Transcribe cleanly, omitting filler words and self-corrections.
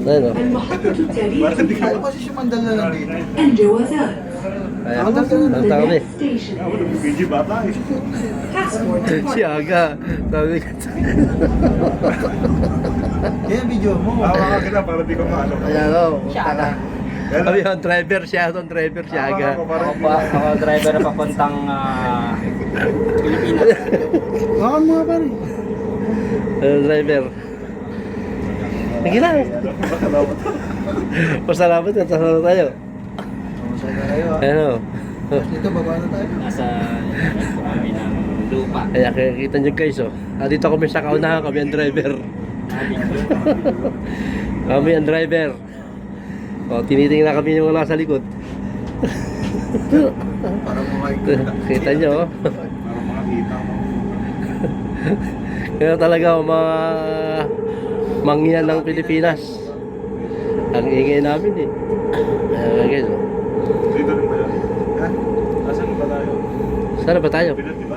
Ayun o. المحطة التالية Bakit di ka Kaya kasi sumandal na lang dito. الجوازات. Ayan. Ang Ang The tao ni. next station Ako is nagbibidyo bata eh. Passport Si Department. Aga. Sabi ka. Yan video mo. Hawa ka kita para di ko maano. Ayan o. Siya. Sabi yung driver siya. Itong driver siya Aga. Ako driver na papuntang Pilipinas. Bakit mga pare? Driver. Sige lang. Pasalamat at sasama tayo. Masaya na kayo ha. Ayan o. Dito, baba na tayo. Nasa kami ng lupa. Kaya kita nyo guys o. Dito kami sa kaunahan. Kami ang driver. Kami ang driver. O, tinitingnan kami yung nasa likod. Para mo makikita. Kita nyo o. Para makakita mo. Kaya talaga o, mga mangyan ng Pilipinas. Ang ingay namin eh. Ayan guys o. Dito rin ba yan? Ha? Asan ba tayo? Saan ba tayo? Pilat, di ba?